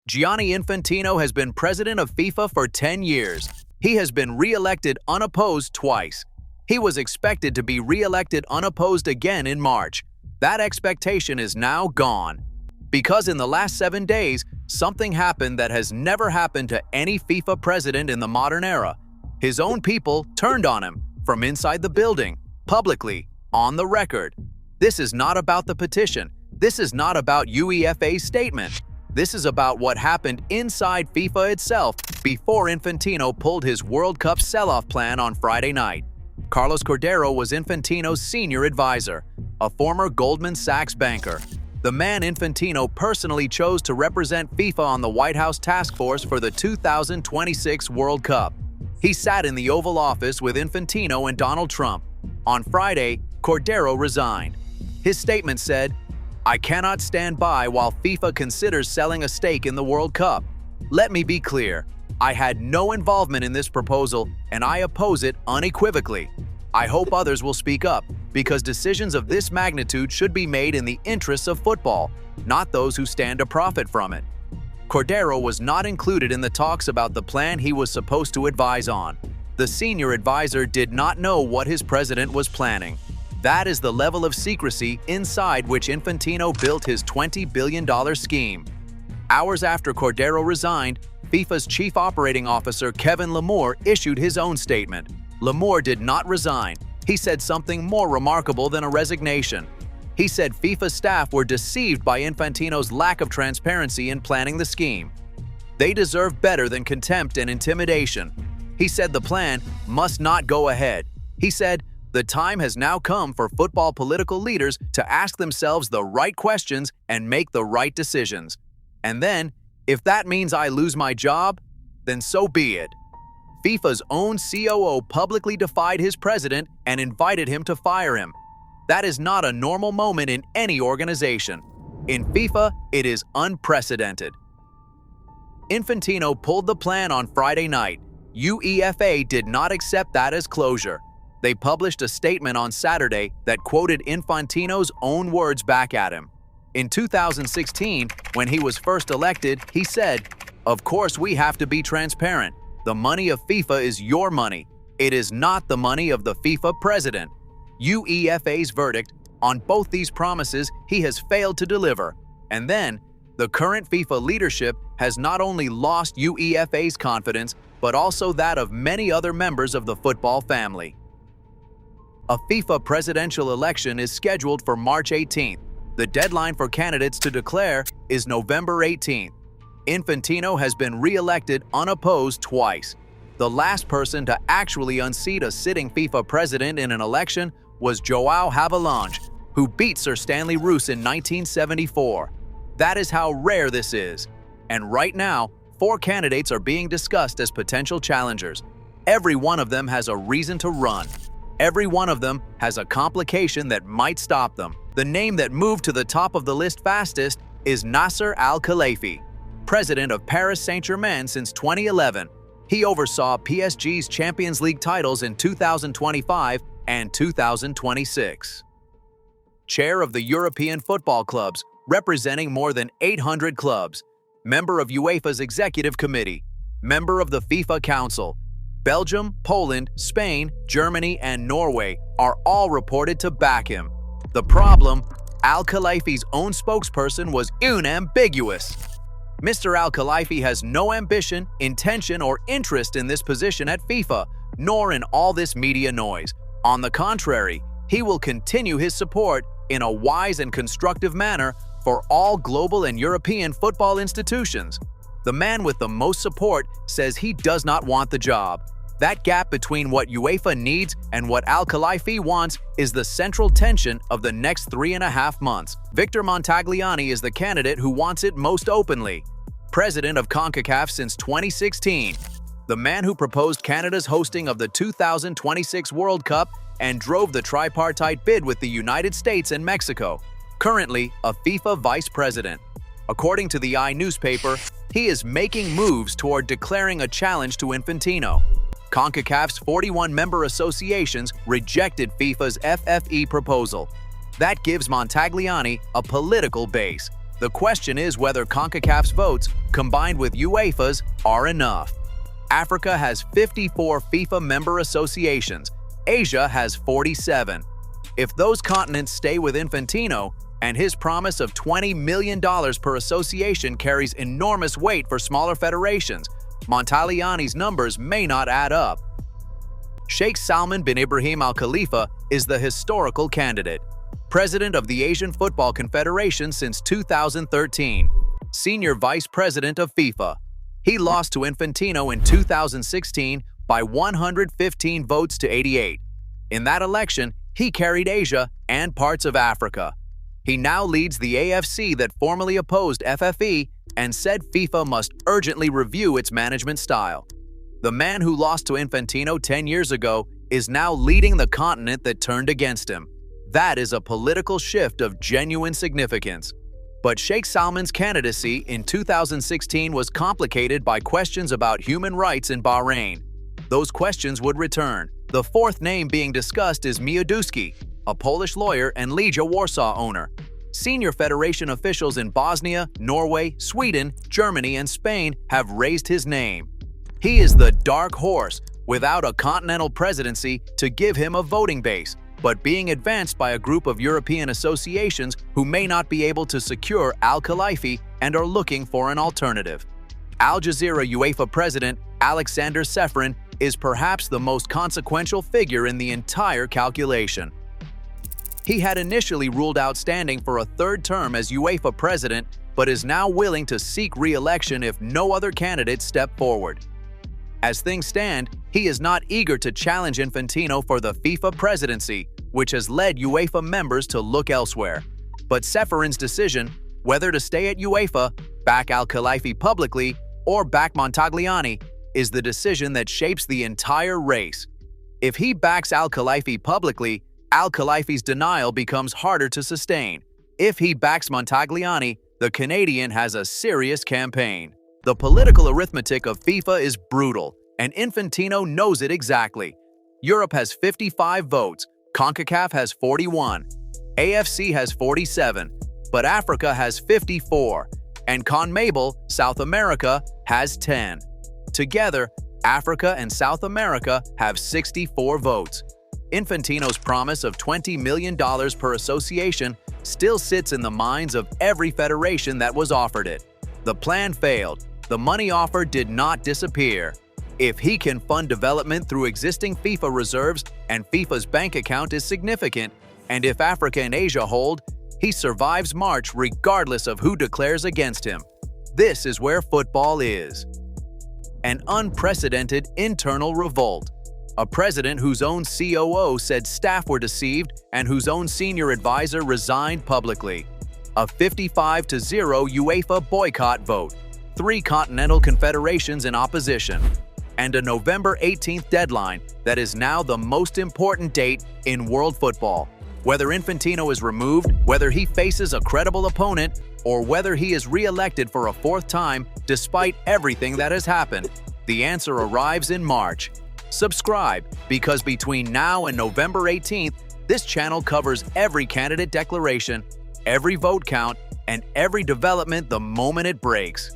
Gianni Infantino has been president of FIFA for 10 years. He has been re-elected unopposed twice. He was expected to be re-elected unopposed again in March. That expectation is now gone. Because in the last 7 days, something happened that has never happened to any FIFA president in the modern era. His own people turned on him, from inside the building, publicly, on the record. This is not about the petition. This is not about UEFA's statement. This is about what happened inside FIFA itself before Infantino pulled his World Cup sell-off plan on Friday night. Carlos Cordeiro was Infantino's senior advisor, a former Goldman Sachs banker. The man Infantino personally chose to represent FIFA on the White House task force for the 2026 World Cup. He sat in the Oval Office with Infantino and Donald Trump. On Friday, Cordeiro resigned. His statement said, "I cannot stand by while FIFA considers selling a stake in the World Cup. Let me be clear, I had no involvement in this proposal and I oppose it unequivocally. I hope others will speak up, because decisions of this magnitude should be made in the interests of football, not those who stand to profit from it." Cordeiro was not included in the talks about the plan he was supposed to advise on. The senior advisor did not know what his president was planning. That is the level of secrecy inside which Infantino built his $20 billion scheme. Hours after Cordeiro resigned, FIFA's chief operating officer Kevin Lamour issued his own statement. Lamour did not resign. He said something more remarkable than a resignation. He said FIFA staff were deceived by Infantino's lack of transparency in planning the scheme. They deserve better than contempt and intimidation. He said the plan must not go ahead. He said, "The time has now come for football political leaders to ask themselves the right questions and make the right decisions. And then, if that means I lose my job, then so be it." FIFA's own COO publicly defied his president and invited him to fire him. That is not a normal moment in any organization. In FIFA, it is unprecedented. Infantino pulled the plan on Friday night. UEFA did not accept that as closure. They published a statement on Saturday that quoted Infantino's own words back at him. In 2016, when he was first elected, he said, "Of course we have to be transparent. The money of FIFA is your money. It is not the money of the FIFA president." UEFA's verdict on both these promises he has failed to deliver. And then, the current FIFA leadership has not only lost UEFA's confidence, but also that of many other members of the football family. A FIFA presidential election is scheduled for March 18th. The deadline for candidates to declare is November 18th. Infantino has been re-elected unopposed twice. The last person to actually unseat a sitting FIFA president in an election was João Havelange, who beat Sir Stanley Roos in 1974. That is how rare this is. And right now, 4 candidates are being discussed as potential challengers. Every one of them has a reason to run. Every one of them has a complication that might stop them. The name that moved to the top of the list fastest is Nasser Al-Khelaifi, president of Paris Saint-Germain since 2011. He oversaw PSG's Champions League titles in 2025 and 2026. Chair of the European football clubs, representing more than 800 clubs. Member of UEFA's Executive Committee. Member of the FIFA Council. Belgium, Poland, Spain, Germany, and Norway are all reported to back him. The problem, Al-Khelaifi's own spokesperson was unambiguous. Mr. Al-Khelaifi has no ambition, intention, or interest in this position at FIFA, nor in all this media noise. On the contrary, he will continue his support in a wise and constructive manner for all global and European football institutions. The man with the most support says he does not want the job. That gap between what UEFA needs and what Al-Khelaifi wants is the central tension of the next 3.5 months. Victor Montagliani is the candidate who wants it most openly. President of CONCACAF since 2016. The man who proposed Canada's hosting of the 2026 World Cup and drove the tripartite bid with the United States and Mexico. Currently, a FIFA vice president. According to the newspaper, he is making moves toward declaring a challenge to Infantino. CONCACAF's 41 member associations rejected FIFA's FFE proposal. That gives Montagliani a political base. The question is whether CONCACAF's votes, combined with UEFA's, are enough. Africa has 54 FIFA member associations. Asia has 47. If those continents stay with Infantino, and his promise of $20 million per association carries enormous weight for smaller federations, Montagliani's numbers may not add up. Sheikh Salman bin Ibrahim Al Khalifa is the historical candidate. President of the Asian Football Confederation since 2013, Senior Vice President of FIFA. He lost to Infantino in 2016 by 115 votes to 88. In that election, he carried Asia and parts of Africa. He now leads the AFC that formerly opposed FFE and said FIFA must urgently review its management style. The man who lost to Infantino 10 years ago is now leading the continent that turned against him. That is a political shift of genuine significance. But Sheikh Salman's candidacy in 2016 was complicated by questions about human rights in Bahrain. Those questions would return. The fourth name being discussed is Mioduski, a Polish lawyer and Legia Warsaw owner. Senior federation officials in Bosnia, Norway, Sweden, Germany, and Spain have raised his name. He is the dark horse, without a continental presidency to give him a voting base, but being advanced by a group of European associations who may not be able to secure Al-Khelaifi and are looking for an alternative. Al Jazeera UEFA president Alexander Ceferin is perhaps the most consequential figure in the entire calculation. He had initially ruled out standing for a third term as UEFA president, but is now willing to seek re-election if no other candidates step forward. As things stand, he is not eager to challenge Infantino for the FIFA presidency, which has led UEFA members to look elsewhere. But Ceferin's decision, whether to stay at UEFA, back Al-Khelaifi publicly, or back Montagliani, is the decision that shapes the entire race. If he backs Al-Khelaifi publicly, Al-Khelaifi's denial becomes harder to sustain. If he backs Montagliani, the Canadian has a serious campaign. The political arithmetic of FIFA is brutal, and Infantino knows it exactly. Europe has 55 votes, CONCACAF has 41, AFC has 47, but Africa has 54, and CONMEBOL, South America, has 10. Together, Africa and South America have 64 votes. Infantino's promise of $20 million per association still sits in the minds of every federation that was offered it. The plan failed. The money offered did not disappear. If he can fund development through existing FIFA reserves and FIFA's bank account is significant, and if Africa and Asia hold, he survives March regardless of who declares against him. This is where football is. An unprecedented internal revolt. A president whose own COO said staff were deceived and whose own senior advisor resigned publicly. A 55-0 UEFA boycott vote. 3 continental confederations in opposition. And a November 18th deadline that is now the most important date in world football. Whether Infantino is removed, whether he faces a credible opponent, or whether he is re-elected for a 4th time despite everything that has happened, the answer arrives in March. Subscribe, because between now and November 18th, this channel covers every candidate declaration, every vote count, and every development the moment it breaks.